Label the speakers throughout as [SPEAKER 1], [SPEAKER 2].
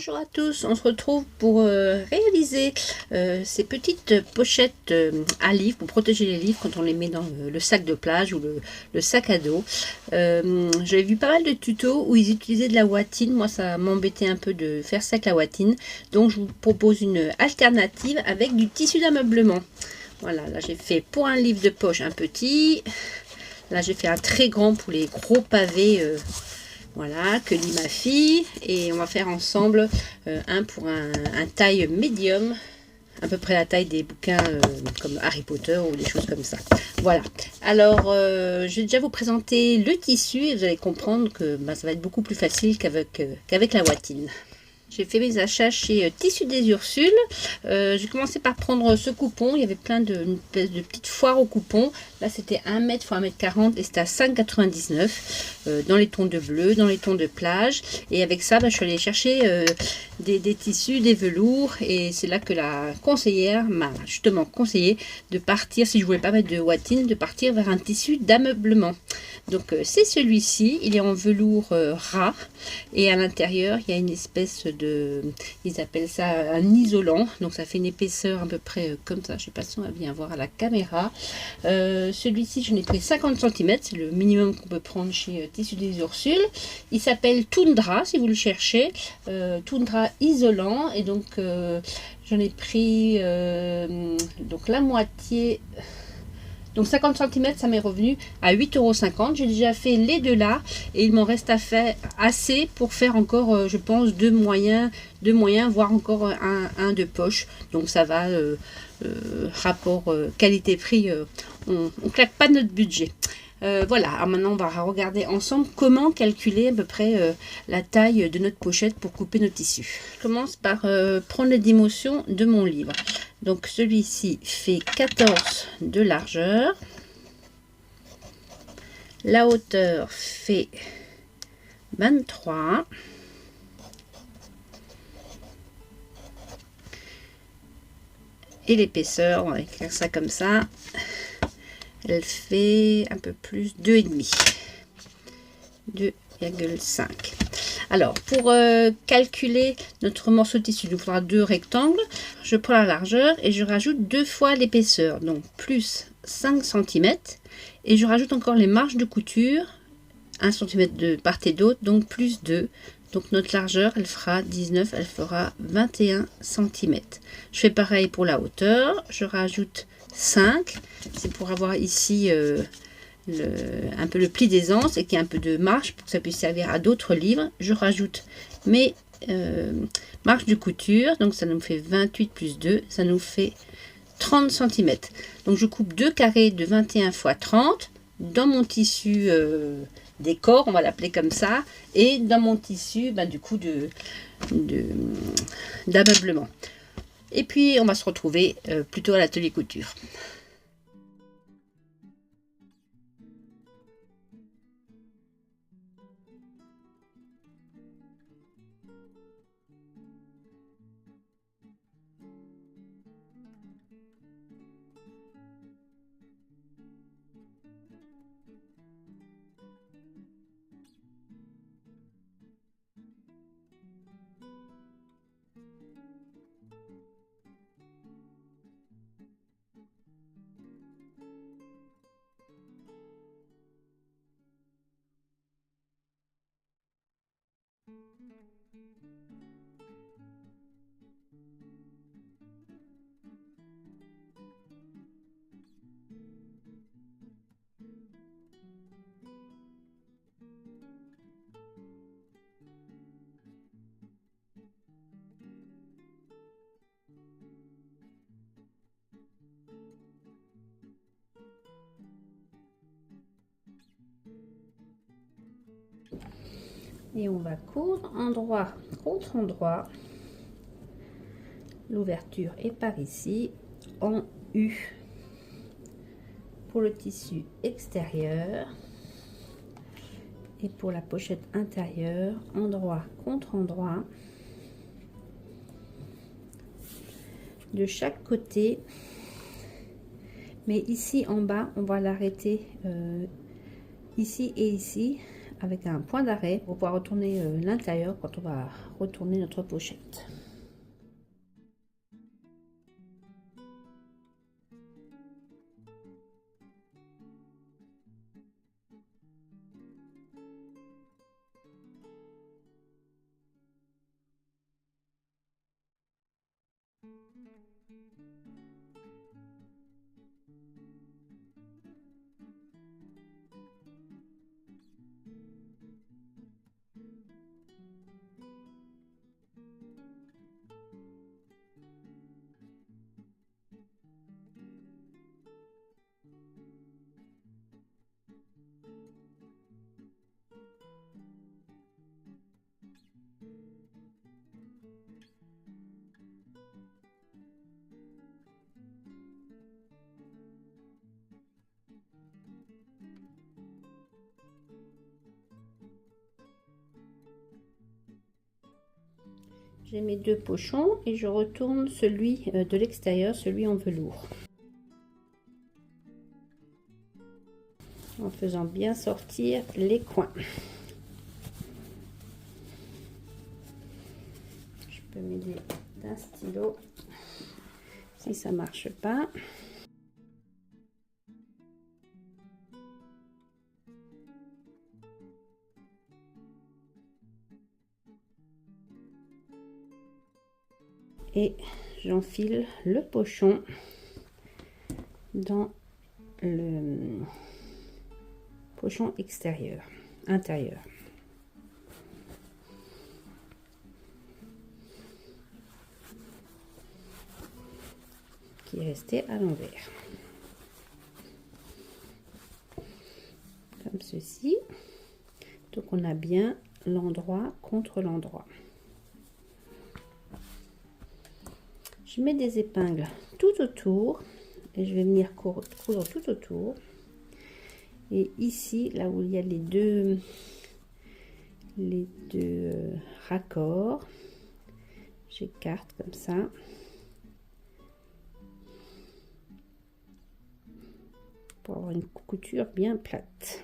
[SPEAKER 1] Bonjour à tous, on se retrouve pour réaliser ces petites pochettes à livres pour protéger les livres quand on les met dans le sac de plage ou le sac à dos. J'avais vu pas mal de tutos où ils utilisaient de la ouatine. Moi ça m'embêtait un peu de faire ça avec la ouatine, donc je vous propose une alternative avec du tissu d'ameublement. Voilà, là j'ai fait pour un livre de poche un petit, là j'ai fait un très grand pour les gros pavés. Voilà, que lit ma fille. Et on va faire ensemble un pour un taille médium, à peu près la taille des bouquins comme Harry Potter ou des choses comme ça. Voilà. Alors, je vais déjà vous présenter le tissu et vous allez comprendre que ça va être beaucoup plus facile qu'avec la ouatine. J'ai fait mes achats chez Tissus des Ursules. J'ai commencé par prendre ce coupon. Il y avait plein de petites foires au coupon. Là, c'était 1 m x 1 m 40 et c'était à 5,99 dans les tons de bleu, dans les tons de plage. Et avec ça, je suis allée chercher des tissus, des velours. Et c'est là que la conseillère m'a justement conseillé de partir, si je ne voulais pas mettre de ouatine, de partir vers un tissu d'ameublement. Donc, c'est celui-ci. Il est en velours ras. Et à l'intérieur, il y a une espèce de, ils appellent ça un isolant, donc ça fait une épaisseur à peu près comme ça. Je sais pas si on va bien voir à la caméra. Celui-ci, je n'ai pris 50 cm, c'est le minimum qu'on peut prendre chez Tissus des Ursules. Il s'appelle Tundra, si vous le cherchez, Tundra isolant, et donc j'en ai pris donc la moitié. Donc 50 cm, ça m'est revenu à 8,50 €. J'ai déjà fait les deux là et il m'en reste à faire assez pour faire encore, je pense, deux moyens, voire encore un de poche. Donc ça va, rapport qualité-prix, on claque pas notre budget. Voilà, alors maintenant on va regarder ensemble comment calculer à peu près la taille de notre pochette pour couper nos tissus. Je commence par prendre les dimensions de mon livre. Donc celui-ci fait 14 de largeur. La hauteur fait 23. Et l'épaisseur, on va écrire ça comme ça. Elle fait un peu plus 2,5. 2,5. Alors, pour calculer notre morceau de tissu, il nous faudra deux rectangles. Je prends la largeur et je rajoute 2 fois l'épaisseur, donc plus 5 cm. Et je rajoute encore les marges de couture, 1 cm de part et d'autre, donc plus 2. Donc notre largeur, elle fera 19, elle fera 21 cm. Je fais pareil pour la hauteur, je rajoute 5. C'est pour avoir ici un peu le pli d'aisance et qu'il y ait un peu de marge pour que ça puisse servir à d'autres livres. Je rajoute mes marges de couture, donc ça nous fait 28 plus 2, ça nous fait 30 cm. Donc je coupe 2 carrés de 21 x 30 dans mon tissu décor, on va l'appeler comme ça, et dans mon tissu du coup d'ameublement. Et puis on va se retrouver plutôt à l'atelier couture. Et on va coudre endroit contre endroit. L'ouverture est par ici, en U pour le tissu extérieur. Et pour la pochette intérieure, endroit contre endroit. De chaque côté. Mais ici en bas, on va l'arrêter ici et ici avec un point d'arrêt pour pouvoir retourner l'intérieur quand on va retourner notre pochette. J'ai mes deux pochons et je retourne celui de l'extérieur, celui en velours. En faisant bien sortir les coins. Je peux m'aider d'un stylo si ça marche pas. Et j'enfile le pochon dans le pochon intérieur. Qui est resté à l'envers. Comme ceci. Donc on a bien l'endroit contre l'endroit. Je mets des épingles tout autour et je vais venir coudre tout autour. Et ici, là où il y a les deux raccords, j'écarte comme ça. Pour avoir une couture bien plate.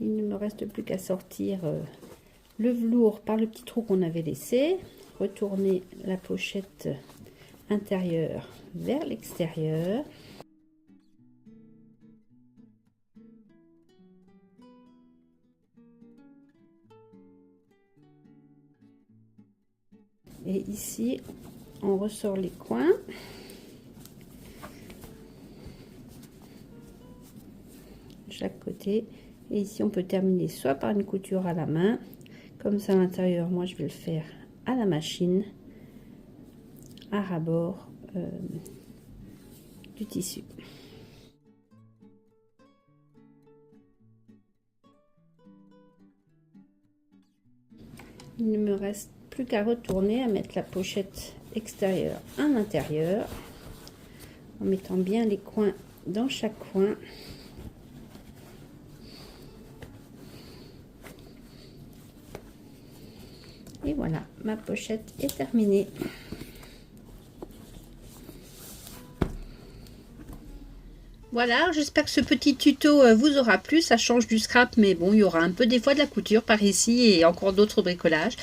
[SPEAKER 1] Il ne me reste plus qu'à sortir le velours par le petit trou qu'on avait laissé, retourner la pochette intérieure vers l'extérieur. Et ici, on ressort les coins. De chaque côté. Et ici, on peut terminer soit par une couture à la main, comme ça à l'intérieur. Moi, je vais le faire à la machine, à ras-bord du tissu. Il ne me reste plus qu'à retourner, à mettre la pochette extérieure à l'intérieur, en mettant bien les coins dans chaque coin. Et voilà, ma pochette est terminée. Voilà, j'espère que ce petit tuto vous aura plu. Ça change du scrap, mais bon, il y aura un peu des fois de la couture par ici et encore d'autres bricolages.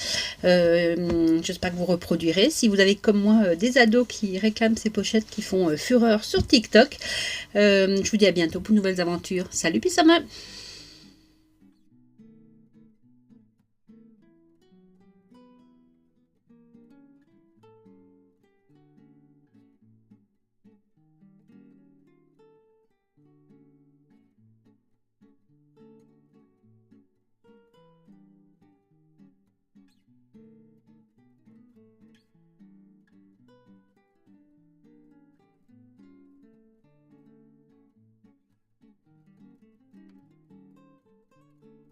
[SPEAKER 1] J'espère que vous reproduirez. Si vous avez comme moi des ados qui réclament ces pochettes qui font fureur sur TikTok, je vous dis à bientôt pour de nouvelles aventures. Salut Pissama!